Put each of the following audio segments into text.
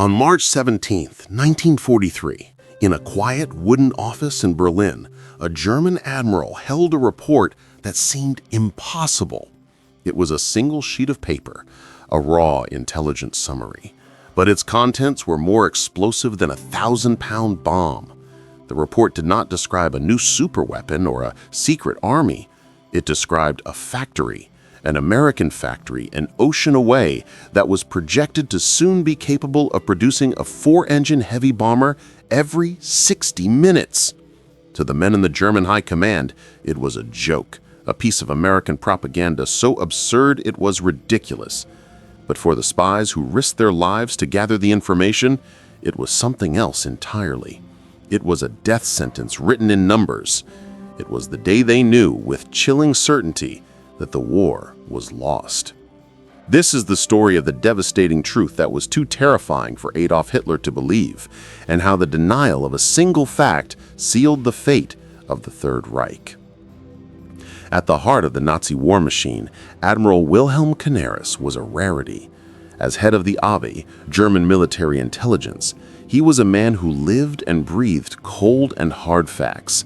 On March 17, 1943, in a quiet wooden office in Berlin, a German admiral held a report that seemed impossible. It was a single sheet of paper, a raw intelligence summary, but its contents were more explosive than a 1,000-pound bomb. The report did not describe a new superweapon or a secret army. It described a factory, an American factory an ocean away that was projected to soon be capable of producing a 4-engine heavy bomber every 60 minutes. To the men in the German High Command, it was a joke, a piece of American propaganda so absurd it was ridiculous. But for the spies who risked their lives to gather the information, it was something else entirely. It was a death sentence written in numbers. It was the day they knew with chilling certainty that the war was lost. This is the story of the devastating truth that was too terrifying for Adolf Hitler to believe, and how the denial of a single fact sealed the fate of the Third Reich. At the heart of the Nazi war machine, Admiral Wilhelm Canaris was a rarity. As head of the Abwehr, German military intelligence, he was a man who lived and breathed cold and hard facts.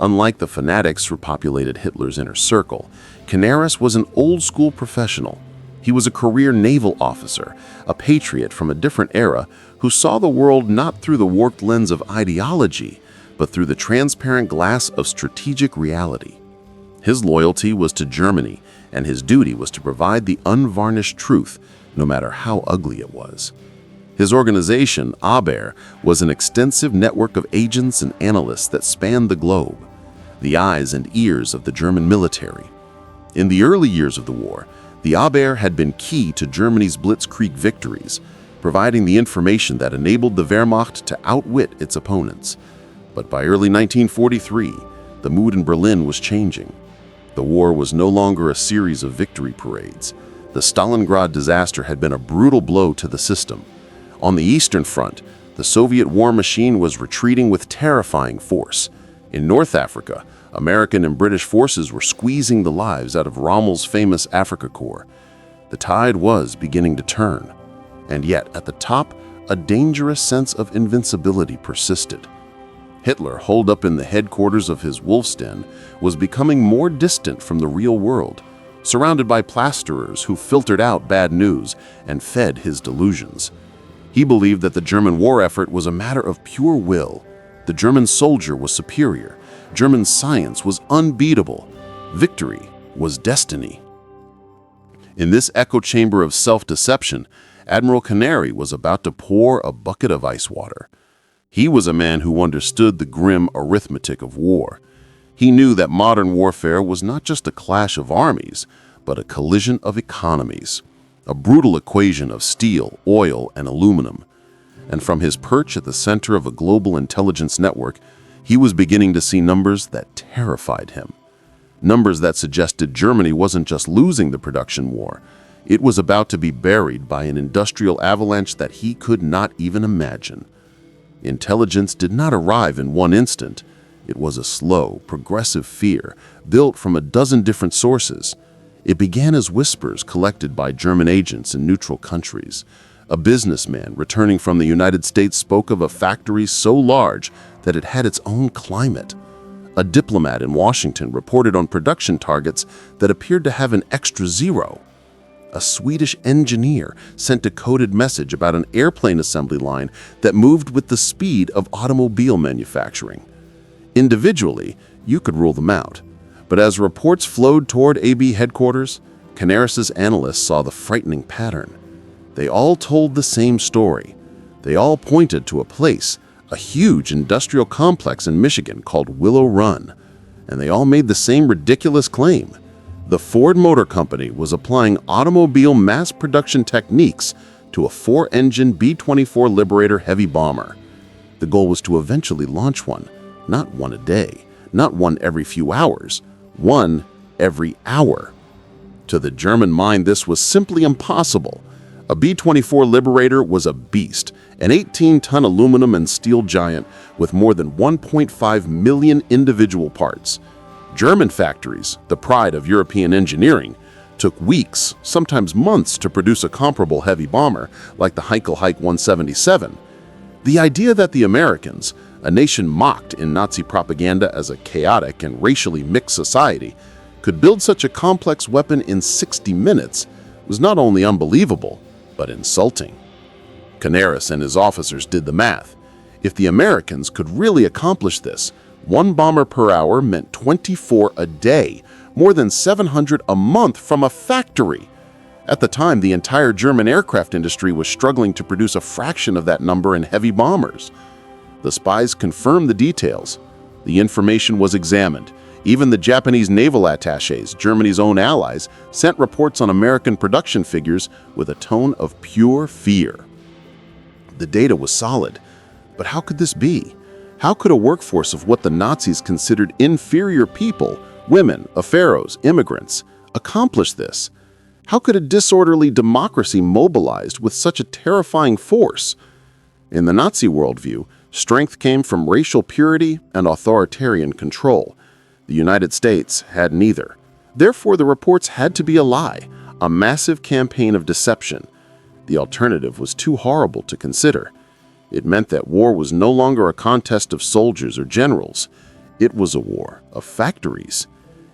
Unlike the fanatics who populated Hitler's inner circle, Canaris was an old-school professional. He was a career naval officer, a patriot from a different era who saw the world not through the warped lens of ideology, but through the transparent glass of strategic reality. His loyalty was to Germany, and his duty was to provide the unvarnished truth, no matter how ugly it was. His organization, Abwehr, was an extensive network of agents and analysts that spanned the globe, the eyes and ears of the German military. In the early years of the war, the Abwehr had been key to Germany's blitzkrieg victories, providing the information that enabled the Wehrmacht to outwit its opponents. But by early 1943, the mood in Berlin was changing. The war was no longer a series of victory parades. The Stalingrad disaster had been a brutal blow to the system. On the Eastern Front, the Soviet war machine was retreating with terrifying force. In North Africa, American and British forces were squeezing the lives out of Rommel's famous Afrika Korps. The tide was beginning to turn. And yet, at the top, a dangerous sense of invincibility persisted. Hitler, holed up in the headquarters of his wolf's den, was becoming more distant from the real world, surrounded by plasterers who filtered out bad news and fed his delusions. He believed that the German war effort was a matter of pure will. The German soldier was superior. German science was unbeatable. Victory was destiny. In this echo chamber of self-deception, Admiral Canaris was about to pour a bucket of ice water. He was a man who understood the grim arithmetic of war. He knew that modern warfare was not just a clash of armies, but a collision of economies, a brutal equation of steel, oil, and aluminum. And from his perch at the center of a global intelligence network, he was beginning to see numbers that terrified him. Numbers that suggested Germany wasn't just losing the production war, it was about to be buried by an industrial avalanche that he could not even imagine. Intelligence did not arrive in one instant. It was a slow, progressive fear built from a dozen different sources. It began as whispers collected by German agents in neutral countries. A businessman returning from the United States spoke of a factory so large that it had its own climate. A diplomat in Washington reported on production targets that appeared to have an extra zero. A Swedish engineer sent a coded message about an airplane assembly line that moved with the speed of automobile manufacturing. Individually, you could rule them out. But as reports flowed toward AB headquarters, Canaris's analysts saw the frightening pattern. They all told the same story. They all pointed to a place, a huge industrial complex in Michigan called Willow Run. And they all made the same ridiculous claim. The Ford Motor Company was applying automobile mass production techniques to a 4-engine B-24 Liberator heavy bomber. The goal was to eventually launch one, not one a day, not one every few hours, one every hour. To the German mind, this was simply impossible. A B-24 Liberator was a beast, an 18-ton aluminum and steel giant with more than 1.5 million individual parts. German factories, the pride of European engineering, took weeks, sometimes months, to produce a comparable heavy bomber like the Heinkel Hike 177. The idea that the Americans, a nation mocked in Nazi propaganda as a chaotic and racially mixed society, could build such a complex weapon in 60 minutes was not only unbelievable, but insulting. Canaris and his officers did the math. If the Americans could really accomplish this, 1 bomber per hour meant 24 a day, more than 700 a month from a factory. At the time, the entire German aircraft industry was struggling to produce a fraction of that number in heavy bombers. The spies confirmed the details. The information was examined. Even the Japanese naval attachés, Germany's own allies, sent reports on American production figures with a tone of pure fear. The data was solid, but how could this be? How could a workforce of what the Nazis considered inferior people, women, pharaohs, immigrants, accomplish this? How could a disorderly democracy mobilized with such a terrifying force? In the Nazi worldview, strength came from racial purity and authoritarian control. The United States had neither. Therefore, the reports had to be a lie, a massive campaign of deception. The alternative was too horrible to consider. It meant that war was no longer a contest of soldiers or generals. It was a war of factories.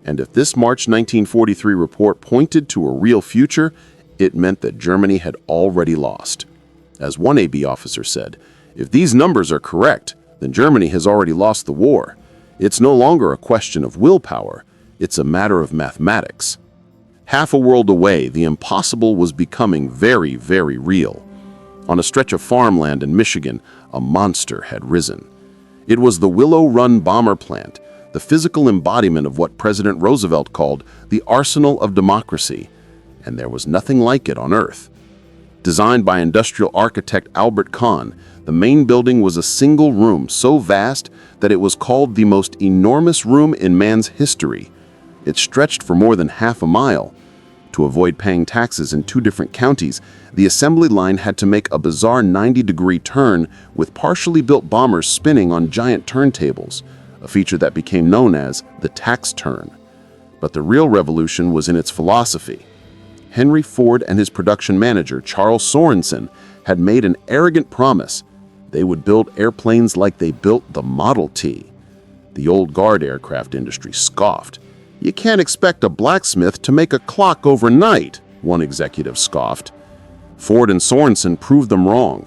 And if this March 1943 report pointed to a real future, it meant that Germany had already lost. As one AB officer said, if these numbers are correct, then Germany has already lost the war. It's no longer a question of willpower, it's a matter of mathematics. Half a world away, the impossible was becoming very, very real. On a stretch of farmland in Michigan, a monster had risen. It was the Willow Run bomber plant, the physical embodiment of what President Roosevelt called the arsenal of democracy, and there was nothing like it on Earth. Designed by industrial architect Albert Kahn, the main building was a single room so vast that it was called the most enormous room in man's history. It stretched for more than half a mile. To avoid paying taxes in 2 different counties, the assembly line had to make a bizarre 90-degree turn with partially built bombers spinning on giant turntables, a feature that became known as the tax turn. But the real revolution was in its philosophy. Henry Ford and his production manager, Charles Sorensen, had made an arrogant promise. They would build airplanes like they built the Model T. The old guard aircraft industry scoffed. "You can't expect a blacksmith to make a clock overnight," one executive scoffed. Ford and Sorensen proved them wrong.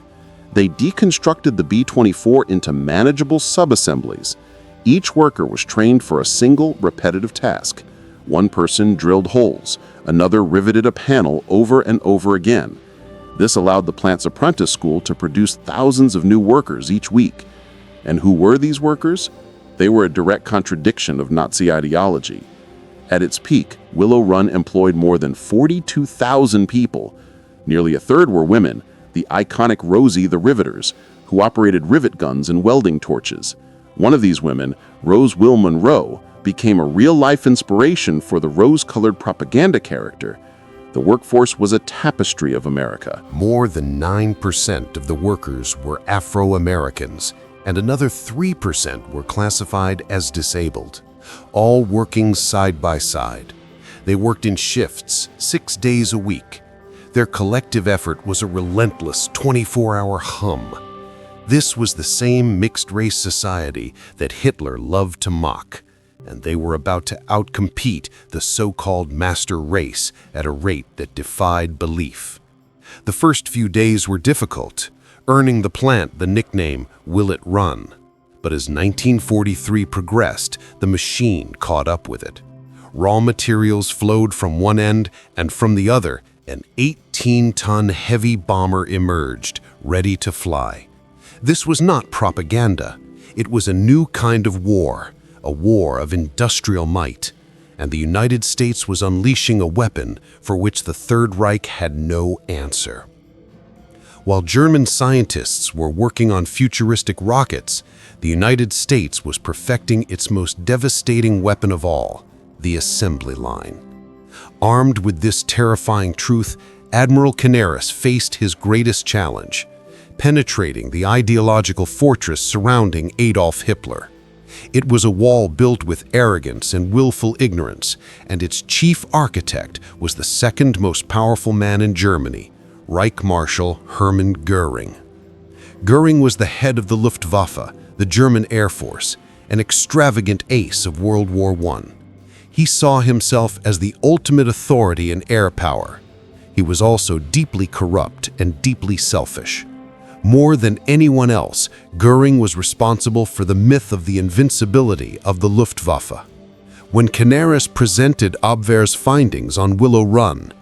They deconstructed the B-24 into manageable subassemblies. Each worker was trained for a single, repetitive task. One person drilled holes, another riveted a panel over and over again. This allowed the plant's apprentice school to produce thousands of new workers each week. And who were these workers? They were a direct contradiction of Nazi ideology. At its peak, Willow Run employed more than 42,000 people. Nearly a third were women, the iconic Rosie the Riveters, who operated rivet guns and welding torches. One of these women, Rose Will Monroe, became a real-life inspiration for the rose-colored propaganda character. The workforce was a tapestry of America. More than 9% of the workers were Afro-Americans, and another 3% were classified as disabled, all working side by side. They worked in shifts, 6 days a week. Their collective effort was a relentless 24-hour hum. This was the same mixed-race society that Hitler loved to mock, and they were about to outcompete the so-called master race at a rate that defied belief. The first few days were difficult, earning the plant the nickname Will It Run. But as 1943 progressed, the machine caught up with it. Raw materials flowed from one end, and from the other, an 18-ton heavy bomber emerged, ready to fly. This was not propaganda. It was a new kind of war, a war of industrial might, and the United States was unleashing a weapon for which the Third Reich had no answer. While German scientists were working on futuristic rockets, the United States was perfecting its most devastating weapon of all, the assembly line. Armed with this terrifying truth, Admiral Canaris faced his greatest challenge, penetrating the ideological fortress surrounding Adolf Hitler. It was a wall built with arrogance and willful ignorance, and its chief architect was the second most powerful man in Germany, Reich Marshal Hermann Göring. Göring was the head of the Luftwaffe, the German Air Force, an extravagant ace of World War I. He saw himself as the ultimate authority in air power. He was also deeply corrupt and deeply selfish. More than anyone else, Göring was responsible for the myth of the invincibility of the Luftwaffe. When Canaris presented Abwehr's findings on Willow Run,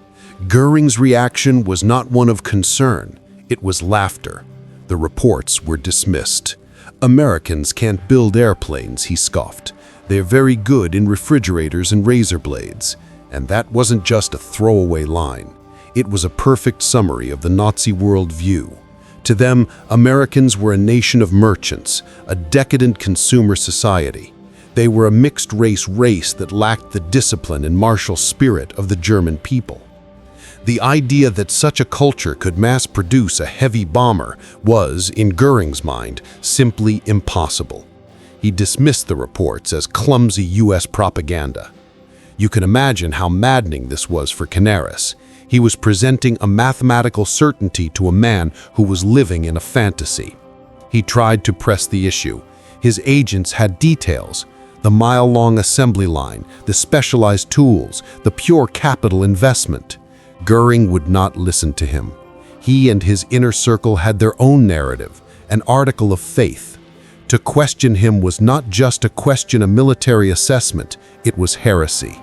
Göring's reaction was not one of concern, it was laughter. The reports were dismissed. "Americans can't build airplanes," he scoffed. "They're very good in refrigerators and razor blades." And that wasn't just a throwaway line. It was a perfect summary of the Nazi worldview. To them, Americans were a nation of merchants, a decadent consumer society. They were a mixed-race race that lacked the discipline and martial spirit of the German people. The idea that such a culture could mass-produce a heavy bomber was, in Göring's mind, simply impossible. He dismissed the reports as clumsy U.S. propaganda. You can imagine how maddening this was for Canaris. He was presenting a mathematical certainty to a man who was living in a fantasy. He tried to press the issue. His agents had details: the mile-long assembly line, the specialized tools, the pure capital investment. Göring would not listen to him. He and his inner circle had their own narrative, an article of faith. To question him was not just to question a military assessment, it was heresy.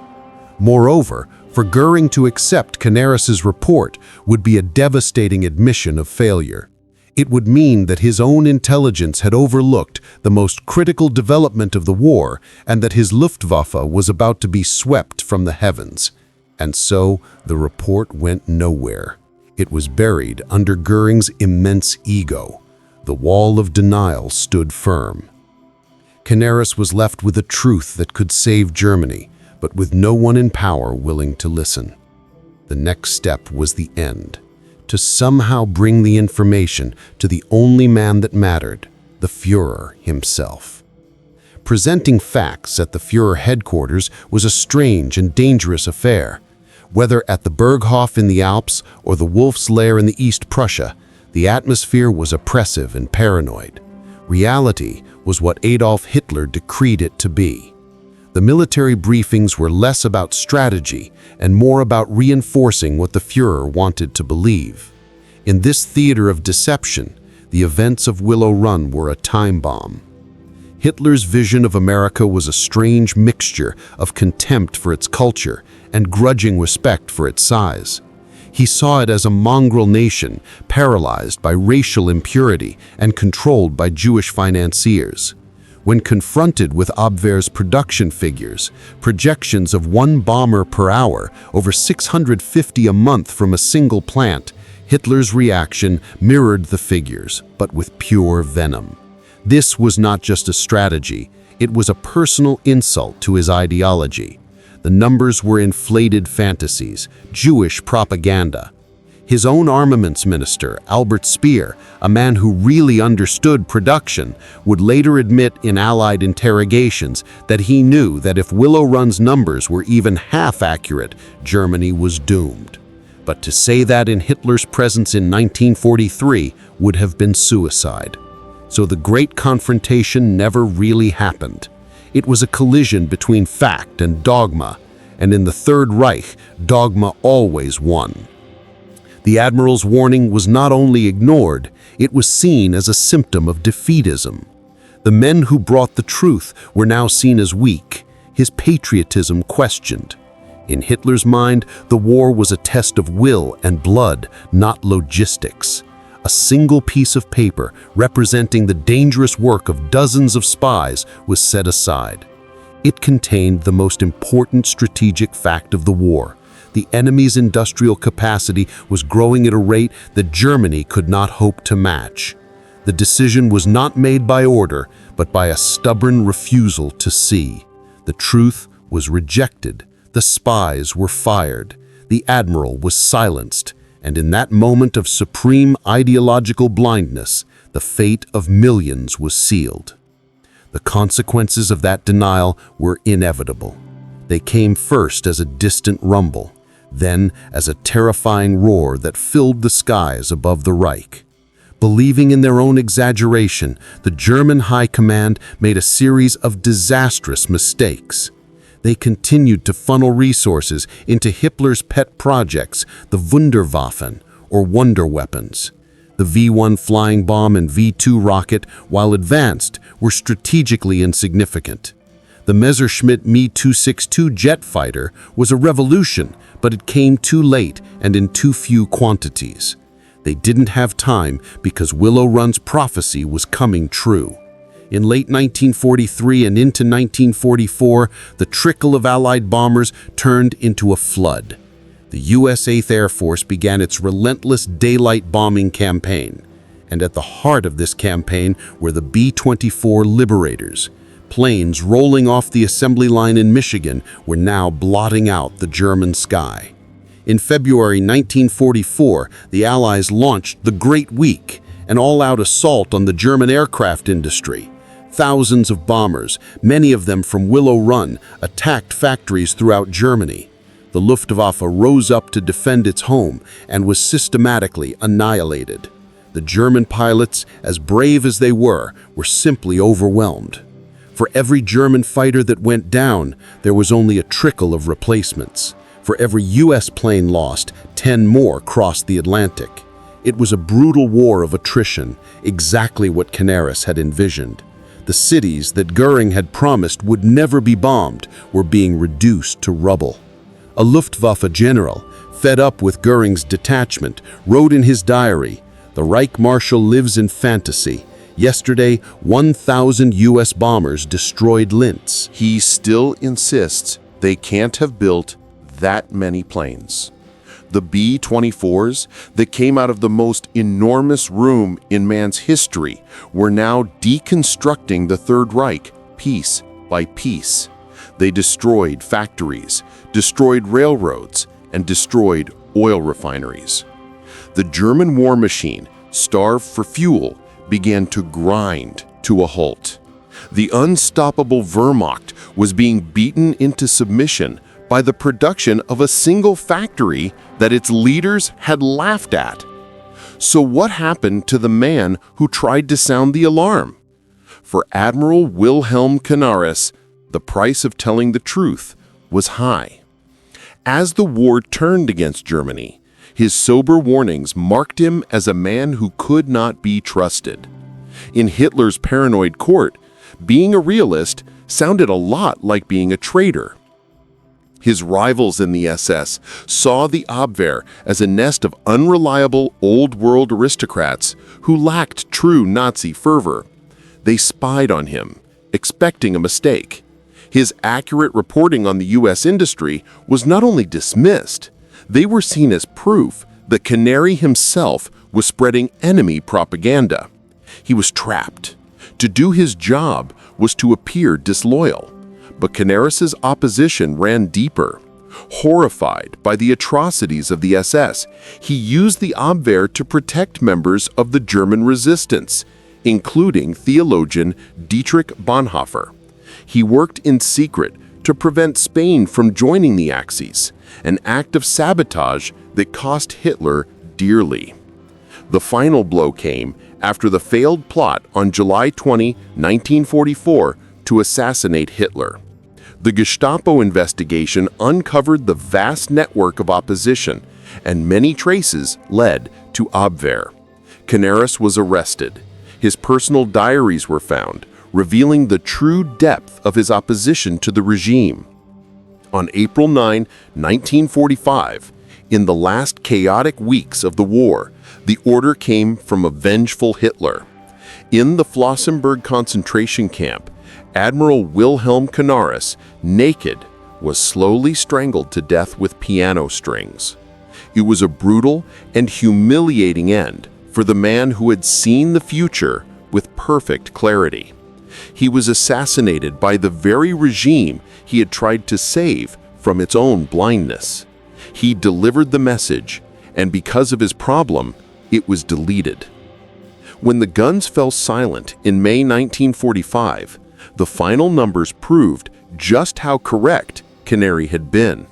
Moreover, for Göring to accept Canaris's report would be a devastating admission of failure. It would mean that his own intelligence had overlooked the most critical development of the war and that his Luftwaffe was about to be swept from the heavens. And so the report went nowhere. It was buried under Göring's immense ego. The wall of denial stood firm. Canaris was left with a truth that could save Germany, but with no one in power willing to listen. The next step was the end, to somehow bring the information to the only man that mattered, the Führer himself. Presenting facts at the Führer headquarters was a strange and dangerous affair. Whether at the Berghof in the Alps or the Wolf's Lair in the East Prussia, the atmosphere was oppressive and paranoid. Reality was what Adolf Hitler decreed it to be. The military briefings were less about strategy and more about reinforcing what the Führer wanted to believe. In this theater of deception, the events of Willow Run were a time bomb. Hitler's vision of America was a strange mixture of contempt for its culture and grudging respect for its size. He saw it as a mongrel nation paralyzed by racial impurity and controlled by Jewish financiers. When confronted with Abwehr's production figures, projections of 1 bomber per hour, over 650 a month from a single plant, Hitler's reaction mirrored the figures, but with pure venom. This was not just a strategy, it was a personal insult to his ideology. The numbers were inflated fantasies, Jewish propaganda. His own armaments minister, Albert Speer, a man who really understood production, would later admit in Allied interrogations that he knew that if Willow Run's numbers were even half accurate, Germany was doomed. But to say that in Hitler's presence in 1943 would have been suicide. So the great confrontation never really happened. It was a collision between fact and dogma, and in the Third Reich, dogma always won. The Admiral's warning was not only ignored, it was seen as a symptom of defeatism. The men who brought the truth were now seen as weak, his patriotism questioned. In Hitler's mind, the war was a test of will and blood, not logistics. A single piece of paper representing the dangerous work of dozens of spies was set aside. It contained the most important strategic fact of the war. The enemy's industrial capacity was growing at a rate that Germany could not hope to match. The decision was not made by order, but by a stubborn refusal to see. The truth was rejected. The spies were fired. The Admiral was silenced. And in that moment of supreme ideological blindness, the fate of millions was sealed. The consequences of that denial were inevitable. They came first as a distant rumble, then as a terrifying roar that filled the skies above the Reich. Believing in their own exaggeration, the German High Command made a series of disastrous mistakes. They continued to funnel resources into Hitler's pet projects, the Wunderwaffen, or wonder weapons. The V-1 flying bomb and V-2 rocket, while advanced, were strategically insignificant. The Messerschmitt Me-262 jet fighter was a revolution, but it came too late and in too few quantities. They didn't have time because Willow Run's prophecy was coming true. In late 1943 and into 1944, the trickle of Allied bombers turned into a flood. The U.S. 8th Air Force began its relentless daylight bombing campaign. And at the heart of this campaign were the B-24 Liberators. Planes rolling off the assembly line in Michigan were now blotting out the German sky. In February 1944, the Allies launched the Great Week, an all-out assault on the German aircraft industry. Thousands of bombers, many of them from Willow Run, attacked factories throughout Germany. The Luftwaffe rose up to defend its home and was systematically annihilated. The German pilots, as brave as they were simply overwhelmed. For every German fighter that went down, there was only a trickle of replacements. For every U.S. plane lost, 10 more crossed the Atlantic. It was a brutal war of attrition, exactly what Canaris had envisioned. The cities that Göring had promised would never be bombed were being reduced to rubble. A Luftwaffe general, fed up with Göring's detachment, wrote in his diary, "The Reich Marshal lives in fantasy. Yesterday, 1,000 U.S. bombers destroyed Linz." He still insists they can't have built that many planes. The B-24s that came out of the most enormous room in man's history were now deconstructing the Third Reich piece by piece. They destroyed factories, destroyed railroads, and destroyed oil refineries. The German war machine, starved for fuel, began to grind to a halt. The unstoppable Wehrmacht was being beaten into submission by the production of a single factory that its leaders had laughed at. So what happened to the man who tried to sound the alarm? For Admiral Wilhelm Canaris, the price of telling the truth was high. As the war turned against Germany, his sober warnings marked him as a man who could not be trusted. In Hitler's paranoid court, being a realist sounded a lot like being a traitor. His rivals in the SS saw the Abwehr as a nest of unreliable old-world aristocrats who lacked true Nazi fervor. They spied on him, expecting a mistake. His accurate reporting on the U.S. industry was not only dismissed, they were seen as proof that Canaris himself was spreading enemy propaganda. He was trapped. To do his job was to appear disloyal. But Canaris's opposition ran deeper. Horrified by the atrocities of the SS, he used the Abwehr to protect members of the German resistance, including theologian Dietrich Bonhoeffer. He worked in secret to prevent Spain from joining the Axis, an act of sabotage that cost Hitler dearly. The final blow came after the failed plot on July 20, 1944, to assassinate Hitler. The Gestapo investigation uncovered the vast network of opposition, and many traces led to Abwehr. Canaris was arrested. His personal diaries were found, revealing the true depth of his opposition to the regime. On April 9, 1945, in the last chaotic weeks of the war, the order came from a vengeful Hitler. In the Flossenburg concentration camp, Admiral Wilhelm Canaris, naked, was slowly strangled to death with piano strings. It was a brutal and humiliating end for the man who had seen the future with perfect clarity. He was assassinated by the very regime he had tried to save from its own blindness. He delivered the message, and because of his problem, it was deleted. When the guns fell silent in May 1945, The final numbers proved just how correct Canaris had been.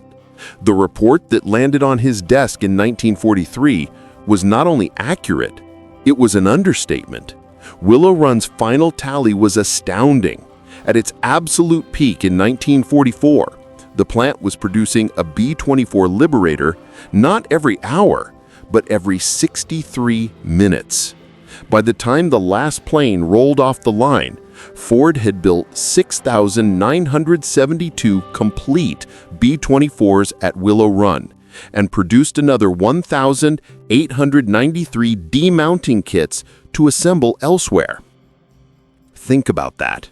The report that landed on his desk in 1943 was not only accurate, it was an understatement. Willow Run's final tally was astounding. At its absolute peak in 1944, the plant was producing a B-24 Liberator not every hour, but every 63 minutes. By the time the last plane rolled off the line, Ford had built 6,972 complete B-24s at Willow Run and produced another 1,893 demounting kits to assemble elsewhere. Think about that.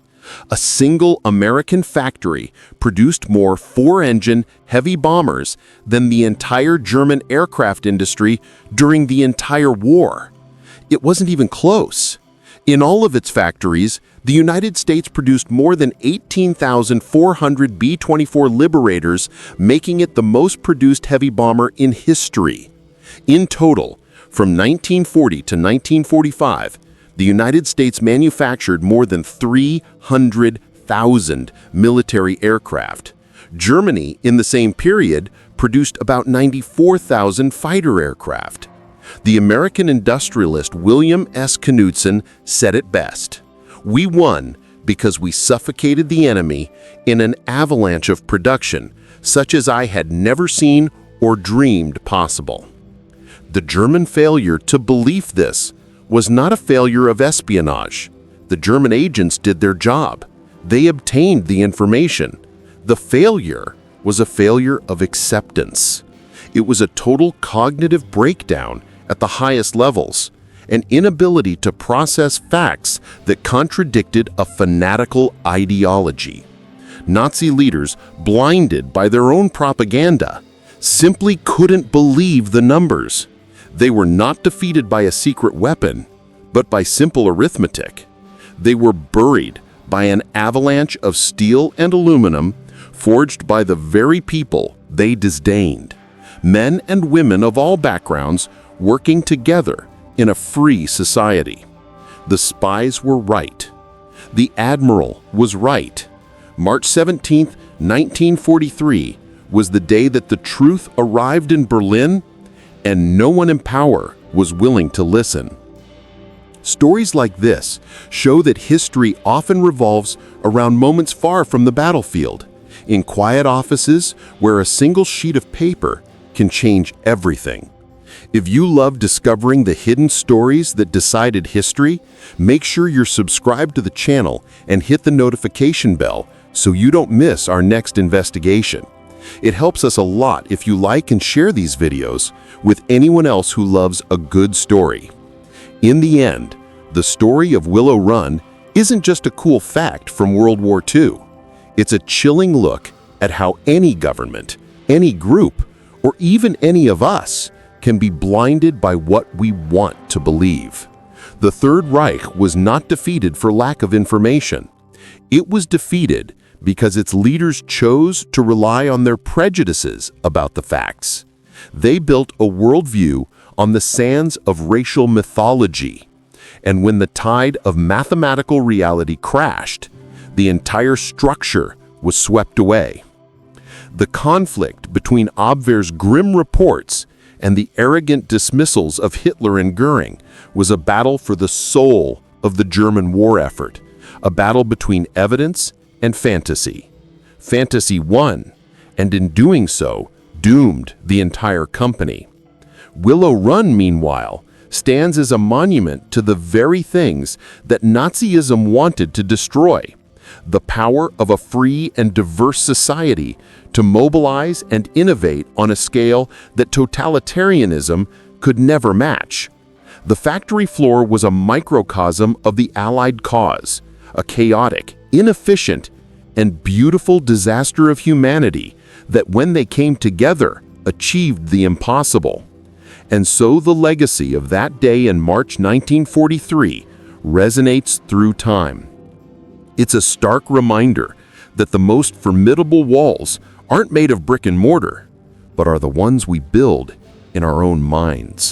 A single American factory produced more four-engine heavy bombers than the entire German aircraft industry during the entire war. It wasn't even close. In all of its factories, the United States produced more than 18,400 B-24 Liberators, making it the most produced heavy bomber in history. In total, from 1940 to 1945, the United States manufactured more than 300,000 military aircraft. Germany, in the same period, produced about 94,000 fighter aircraft. The American industrialist William S. Knudsen said it best: "We won because we suffocated the enemy in an avalanche of production, such as I had never seen or dreamed possible." The German failure to believe this was not a failure of espionage. The German agents did their job. They obtained the information. The failure was a failure of acceptance. It was a total cognitive breakdown at the highest levels, an inability to process facts that contradicted a fanatical ideology. Nazi leaders, blinded by their own propaganda, simply couldn't believe the numbers. They were not defeated by a secret weapon, but by simple arithmetic. They were buried by an avalanche of steel and aluminum forged by the very people they disdained. Men and women of all backgrounds working together in a free society. The spies were right. The Admiral was right. March 17, 1943 was the day that the truth arrived in Berlin, and no one in power was willing to listen. Stories like this show that history often revolves around moments far from the battlefield, in quiet offices where a single sheet of paper can change everything. If you love discovering the hidden stories that decided history, make sure you're subscribed to the channel and hit the notification bell so you don't miss our next investigation. It helps us a lot if you like and share these videos with anyone else who loves a good story. In the end, the story of Willow Run isn't just a cool fact from World War II. It's a chilling look at how any government, any group, or even any of us can be blinded by what we want to believe. The Third Reich was not defeated for lack of information. It was defeated because its leaders chose to rely on their prejudices about the facts. They built a worldview on the sands of racial mythology. And when the tide of mathematical reality crashed, the entire structure was swept away. The conflict between Abwehr's grim reports and the arrogant dismissals of Hitler and Göring was a battle for the soul of the German war effort, a battle between evidence and fantasy. Fantasy won, and in doing so, doomed the entire company. Willow Run, meanwhile, stands as a monument to the very things that Nazism wanted to destroy: the power of a free and diverse society to mobilize and innovate on a scale that totalitarianism could never match. The factory floor was a microcosm of the Allied cause, a chaotic, inefficient, and beautiful disaster of humanity that, when they came together, achieved the impossible. And so the legacy of that day in March 1943 resonates through time. It's a stark reminder that the most formidable walls aren't made of brick and mortar, but are the ones we build in our own minds.